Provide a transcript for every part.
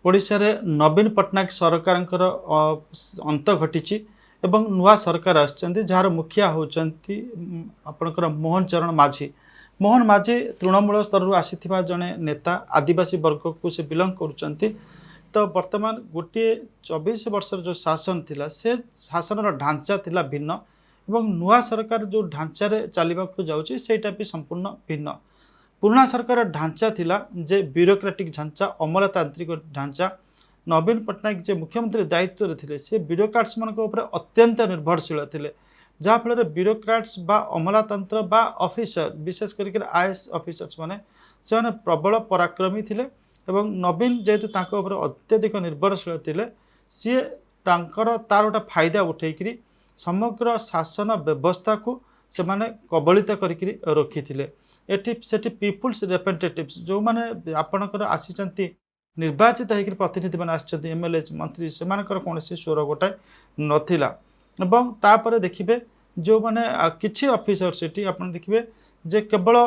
ओडिशा रे नवीन पट्टनायक सरकार अंत घटी एवं नुआ सरकार आछंती जार मुखिया होचंती आपनकर मोहन चरण माझी। मोहन माझी तृणमूल स्तर आसीथिबा जने नेता आदिवासी वर्ग को से बिलोंग करुचंती। तो वर्तमान गोटे 24 वर्षर जो शासन थिला से शासन ढांचा थिला भिन्न एवं नुआ सरकार जो ढांचा रे चलिबा को जाउची सेटा भी संपूर्ण भिन्न। पुराना सरकार ढांचा थिला जे ब्यूरोक्रेटिक ढांचा अमलतांत्रिक ढांचा। नवीन पट्टनायक जे मुख्यमंत्री दायित्व रे थिले से ब्यूरोक्राट्स मान अत्यंत निर्भरशील थिले जहाँफल ब्यूरोक्राट्स बा अमलातंत्र बा ऑफिसर विशेष करके आईएएस ऑफिसर्स माने से माने प्रबल पराक्रमी थिले एवं नवीन जेहेतु तांको ऊपर अत्यधिक निर्भरशील थिले सी तांकर तार गोटे फायदा उठेकरी समग्र शासन व्यवस्था को से माने कबलित करके रखी थिले। एटी सेठी पीपुल्स रिप्रेजेंटेटिव्स जो माने आपणकर आसीचंती निर्वाचित होकर प्रतिनिधि मैंने आसछंती एमएलए मंत्री से कौन स्वर गोटाए नथिला। एवं तापर देखिए जो माने किछि ऑफिसर सेठी आपन देखिए जे केवल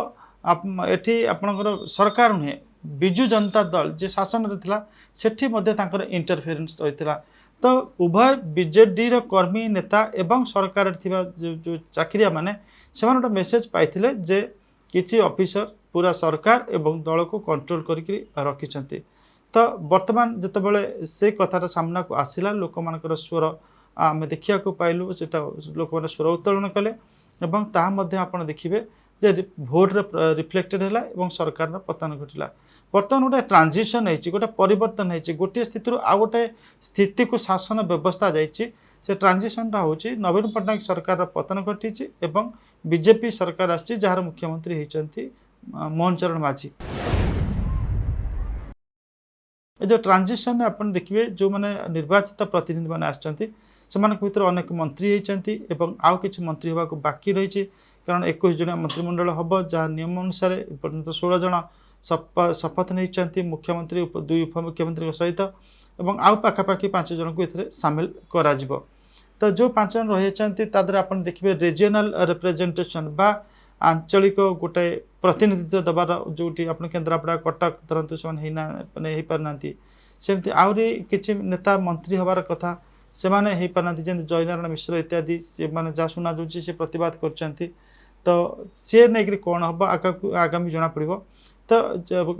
एठी आपनकर सरकार नुहे बिजु जनता दल जे शासन रे थिला सेठी मध्ये तांकर इंटरफेरेंस रहिथिला। तो उभय बीजेडी रो कर्मी नेता एवं सरकार थिबा जो चाकरिया माने सेमान गोटे मेसेज पाइथिले जे किछि ऑफिसर पूरा सरकार एवं दल को कंट्रोल करके रखिछंती। तो वर्तमान जितेबाला से कथाटा सामना को आसला लोक मानकर स्वर आम देखा पाइलु से लोक मैंने स्वर उत्तोलन कले एवं ताहा मध्य आपण देखिए जे भोट रिफ्लेक्टेड है और सरकार पतन घटला। बर्तमान गोटे ट्रांजिशन होती गोटे परिवर्तन होती गोटे स्थिति आउ गोटे स्थिति को शासन व्यवस्था जाइए से ट्रांजिशनटा हूँ नवीन पट्टनायक सरकार पतन घटी एवं बीजेपी सरकार आसी जार मुख्यमंत्री होती मोहन चरण माझी। जो ट्रांजिशन अपन देखिए जो माने निर्वाचित प्रतिनिधि मैंने आसचंती सेमानक भितर अनेक मंत्री होती एवं आउ किछि मंत्री होगा बाकी रही कारण 21 जन मंत्रिमंडल हम जहाँ नियम अनुसार पर्यंत 16 जन शपथ नहीं मुख्यमंत्री 2 उपमुख्यमंत्री सहित एवं आउ पाखापाखि 5 जन को ये सामिल करा जिवो। तो जो 5 जन रही आप देखिए रिजियोनाल रिप्रेजेंटेशन बा आंचलिक गोटे प्रतिनिधित्व दबार जो केन्द्रापड़ा कटक धरतु से पारना सेमती आहरी किसी नेता मंत्री हबार कथा से माने पारना जमी जयनारायण मिश्र इत्यादि से माने जहाँ शुणा जाऊँगी से प्रतिवाद कर तो सी नहीं कौन हम आगामी जना पड़। तो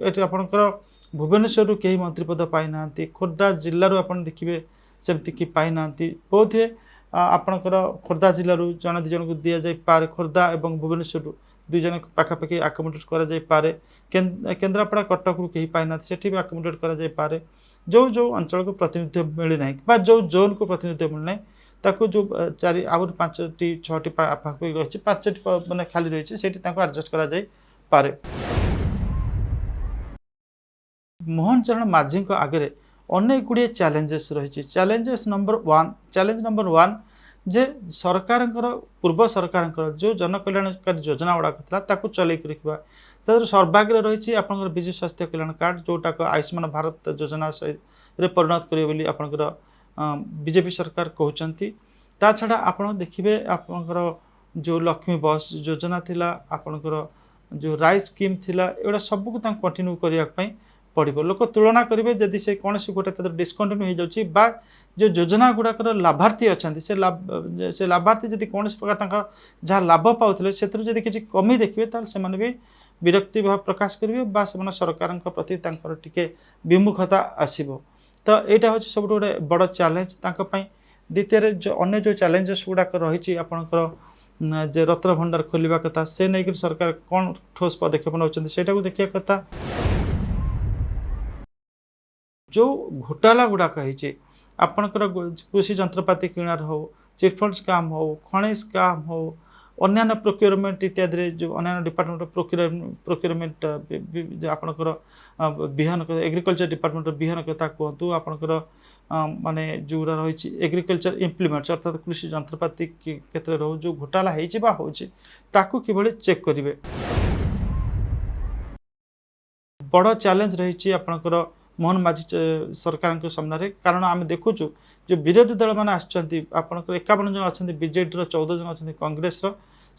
ये आपंकर भुवनेश्वर कहीं मंत्री पद पाई ना खोर्धा जिलूर आप देखिए सेमती कि पाई ना बहुत हे आपणकर खोर्धा जिलूर जन 2 जन को दि जाए खोर्धा और भुवनेश्वर 2 जन पाखापाखि आकोमोडेट करे केन्द्रापड़ा कटक कहीं पाई ना से आकोमोडेट करे जो जो अंचल को प्रतिनिधित्व मिलना जो जोन को प्रतिनिधित्व मिलना ताको जो 4 आउट 5टी 6टी पाखापाखि रही 5टी मैंने खाली रही से एडजस्ट करा जाए पारे। मोहन चरण माझी आगे अनेक गुड़िए चैलेंजेस रही। चैलेंजेस नंबर 1 जे सरकार पूर्व सरकार जो जनकल्याणकारी योजना गुड़ाक था चल रखा तर सर्वाग्र रही आपंकर विजु स्वास्थ्य कल्याण कार्ड जोटा आयुष्मान भारत योजना रे परिणत करेंगे आपंकर बीजेपी सरकार कहते। ता छड़ा आप देखिए आपंकर जो लक्ष्मी बस योजना थिला आपंकर जो राइस स्कीम थिला एगुड़ा सबको कंटिन्यू करने पड़ो। लोक तुलना करेंगे जदि से कौन गोटे डिस्कंटिन्यू हो जाए जो योजना गुड़ाक लाभार्थी अच्छा से लाभार्थी जब कौन प्रकार जहाँ लाभ पाते से किसी कमी देखिए से भी विरक्ति भाव प्रकाश करेंगे से सरकार प्रति टिके विमुखता आसब। तो यहाँ हूँ सब गोटे बड़ चैलेंज द्वितीय जो अन्य जो चैलेंजेस गुड़ाक रही आपंकर जे रत्न भंडार खोलवा कथा से नहीं सरकार कौन ठोस पदक्षेप नौकरी देखिए कथा। जो घोटाला गुड़ाक है आपणकर कृषि जंत्रपाति किणार हो चिटफंड स्काम हो खनि स्काम हो अन्य प्रोक्योरमेंट इत्यादि जो अन्य डिपार्टमेंट प्रोक्योरमेंट आपणकर बिहान एग्रीकल्चर डिपार्टमेंट बिहान कथा कहतु आपणकर माने जो रही एग्रीकल्चर इम्प्लीमेंट्स अर्थात कृषि जंत्रपाति क्षेत्र हो जो घोटाला होता कि चेक करेंगे। बड़ चैलेंज रही आपणकर मोहन माझी सरकार के सामने कारण आम देखुचु जो विरोधी दल मैंने आसछंती आपनकर 51 जन अच्छा बीजेडी 14 जन अच्छा कांग्रेस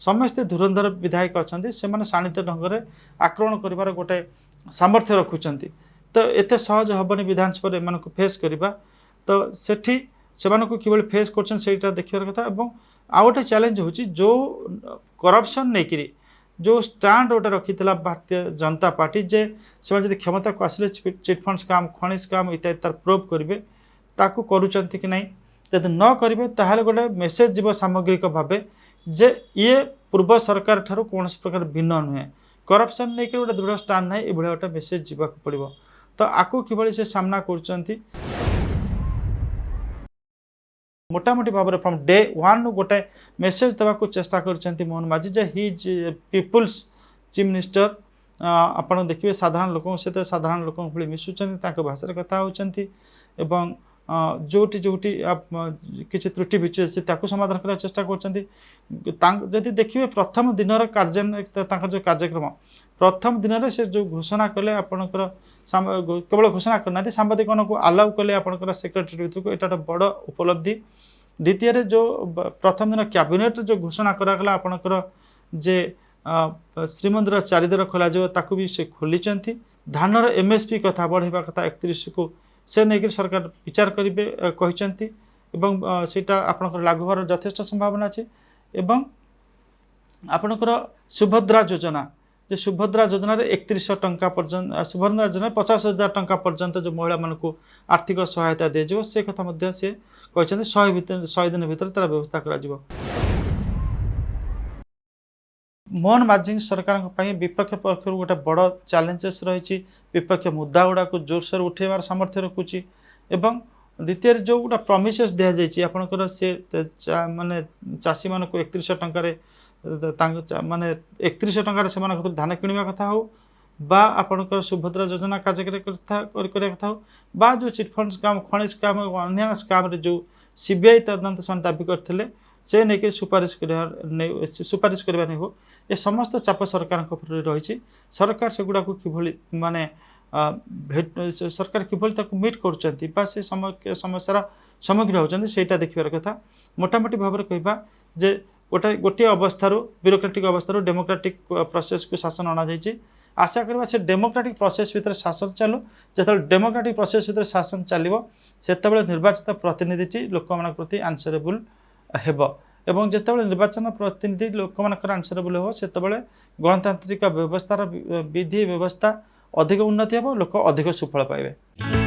समस्ते धुरंधर विधायक अच्छा से शाणित ढंग से आक्रमण कर गोटे सामर्थ्य रखुंट तो एते सहज हेनी विधानसभा एम फेस करवा तो सेठी से कि फेस कर देखिए कथा आउ गोटे चैलेंज हो जो करप्शन नहीं जो स्टाण्ड गोटे रखी भारतीय जनता पार्टी जे से जब क्षमता को आसिले चिटफंड स्काम खनिज स्काम इत्यादि तार प्रूव करेंगे ताकू करुँच कि नहीं जब न करेंगे ताहले गोटे मेसेज जीव सामग्रिक भाव जे ये पूर्व सरकार ठारू कौन प्रकार भिन्न नुहे करप्शन नहीं गोटे दृढ़ स्टाण्ड ना ये गोटे मेसेज जीवाक पड़ो तो आकू कि से सामना कर मोटामोटी भाव फ्रॉम डे वन गोटे मेसेज देवाक चेष्टा कर मोहन माझी जे हिज पीपुल्स चीफ मिनिस्टर आपड़ देखिए साधारण लोक सहित साधारण लोक भाई मिशुच्च भाषा कथा होती जोटी जोटी किसी त्रुटि विचि अच्छी समाधान करने चेष्टा कर देखिए प्रथम दिन जो कार्यक्रम प्रथम दिन से जो घोषणा कले आपणकर केवल घोषणा करना सांबादिक को आलाउ कले आपणकर सेक्रेटरी भीतर को यहाँ बड़ उपलब्धि द्वितीय जो प्रथम दिन कैबिनेट जो घोषणा करागला आपणकर जे श्रीमंदिर चारिद्वार खोल भी से खोली धानर एमएसपी कथा बढ़ावा कथा 31 को से नहीं सरकार विचार करेंगे कहते सेटा आपणकर लागू होवार यथेष्ट संभावना अच्छे एवं आपणकर सुभद्रा योजना जो सुभद्रा योजना 3100 टंका पर्यंत सुभद्रा योजना 50,000 टंका पर्यंत जो महिला मानक आर्थिक सहायता दिज्व से कथा से कहते 100 दिन भीतर तार व्यवस्था करा मोहन माझी सरकार विपक्ष पक्ष गोटे बड़ चैलेंजेस रही विपक्ष मुद्दा गुड़ा को जोरसोर उठेबार सामर्थ्य रखुची एवं द्वितीय जो गोटे प्रमिसेस दि जाइए आपणकर से माने चाषी मान 3100 टंकार माने 3100 टंकार से धान किणवा कथा हो बा आपणकर सुभद्रा योजना कार्यकारी कथा हो बा जो चिटफंड स्काम खनिज स्काम अन्य स्काम जो सीबीआई तदंत से दाबी करते से नहीं सुपारिश करवा नहीं हो ये समस्त चाप सरकार रही सरकार से गुड़ा कि माने सरकार कि मीट कर समस्या सम्मुखीन होती से देखार कथा मोटामोटी भाव में कहवा जे गोटे अवस्था ब्यूरोक्रेटिक अवस्था डेमोक्रेटिक प्रोसेस को शासन अणा आशा करवा से डेमोक्रेटिक प्रोसेस भितर शासन चालू जो डेमोक्रेटिक प्रोसेस भितर शासन चलो से निर्वाचित प्रतिनिधि लोक मान प्रति आंसरेबल हेब एवं जितेबाला निर्वाचन प्रतिनिधि लोक मानकर आंसरेबल हो से गणतांत्रिक व्यवस्थार विधि व्यवस्था अधिक उन्नति हे लोक अधिक सुफल पाइबे।